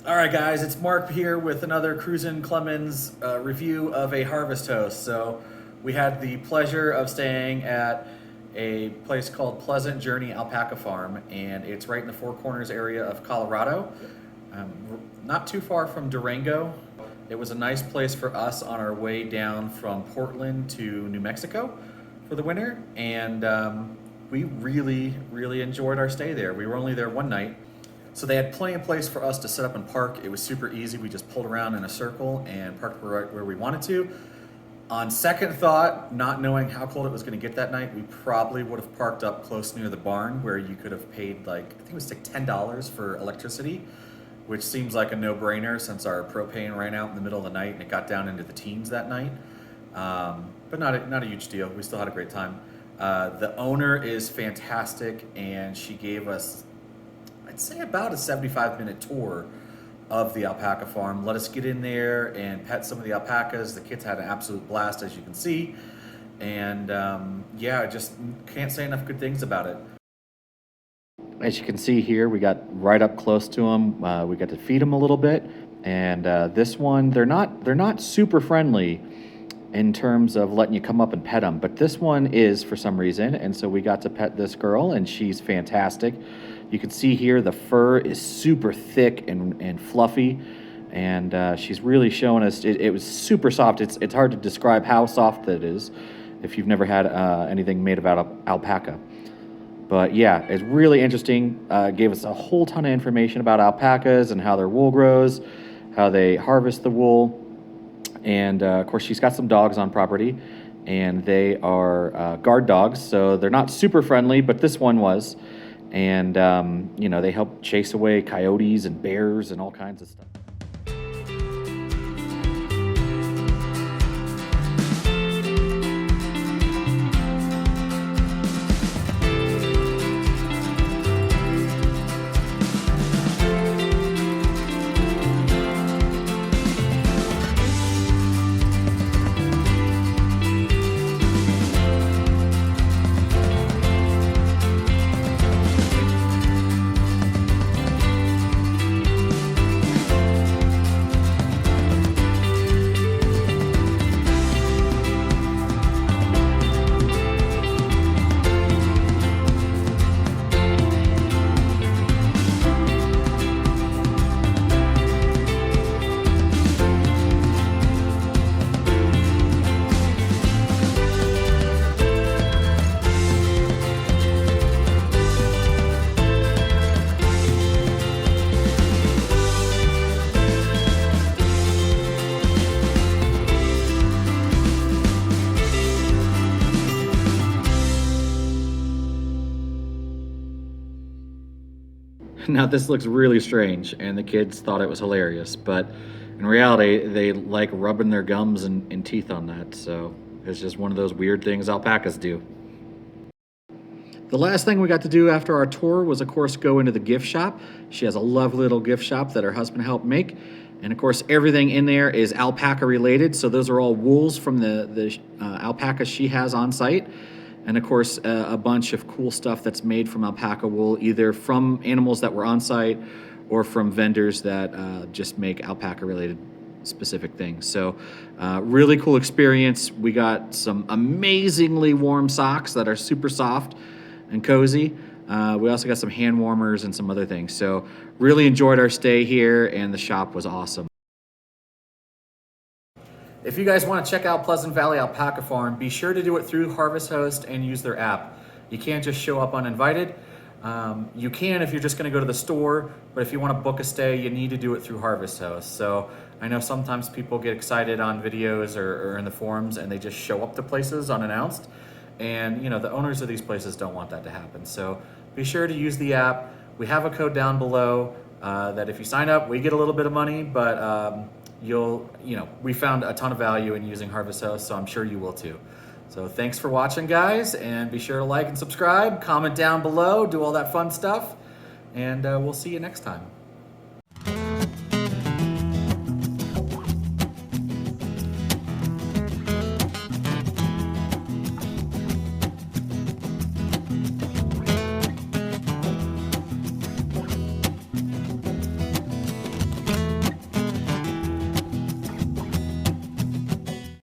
All right, guys, it's Mark here with another Cruisin' Clemons review of a harvest host. So we had the pleasure of staying at a place called Pleasant Journey Alpaca Farm, and it's right in the Four Corners area of Colorado, not too far from Durango. It was a nice place for us on our way down from Portland to New Mexico for the winter, and we really enjoyed our stay there. We were only there one night. So they had plenty of place for us to set up and park. It was super easy. We just pulled around in a circle and parked right where we wanted to. On second thought, not knowing how cold it was going to get that night, we probably would have parked up close near the barn where you could have paid I think it was like $10 for electricity, which seems like a no-brainer since our propane ran out in the middle of the night and it got down into the teens that night. But not a huge deal. We still had a great time. The owner is fantastic, and she gave us, I'd say, about a 75-minute tour of the alpaca farm. Let us get in there and pet some of the alpacas. The kids had an absolute blast, as you can see. And yeah, I just can't say enough good things about it. As you can see here, we got right up close to them. We got to feed them a little bit. And this one, they're not super friendly in terms of letting you come up and pet them. But this one is for some reason. And so we got to pet this girl, and she's fantastic. You can see here the fur is super thick and fluffy, and she's really showing us, it was super soft. It's hard to describe how soft that is if you've never had anything made out of alpaca. But yeah, it's really interesting. Gave us a whole ton of information about alpacas and how their wool grows, how they harvest the wool. And of course, she's got some dogs on property, and they are guard dogs, so they're not super friendly, but this one was. And, you know, they help chase away coyotes and bears and all kinds of stuff. Now this looks really strange, and the kids thought it was hilarious, but in reality, they like rubbing their gums and teeth on that, so it's just one of those weird things alpacas do. The last thing we got to do after our tour was, of course, go into the gift shop. She has a lovely little gift shop that her husband helped make, and of course, everything in there is alpaca related, so those are all wools from the alpacas she has on site. And of course, a bunch of cool stuff that's made from alpaca wool, either from animals that were on site or from vendors that just make alpaca related specific things. So really cool experience. We got some amazingly warm socks that are super soft and cozy. We also got some hand warmers and some other things. So really enjoyed our stay here, and the shop was awesome. If you guys want to check out Pleasant Valley Alpaca Farm, be sure to do it through Harvest Host and use their app. You can't just show up uninvited. You can if you're just going to go to the store, but if you want to book a stay, you need to do it through Harvest Host. So I know sometimes people get excited on videos or in the forums and they just show up to places unannounced. And you know, the owners of these places don't want that to happen. So be sure to use the app. We have a code down below that if you sign up, we get a little bit of money, but we found a ton of value in using Harvest Host, so I'm sure you will too. So thanks for watching, guys, and be sure to like and subscribe, comment down below, do all that fun stuff, and we'll see you next time.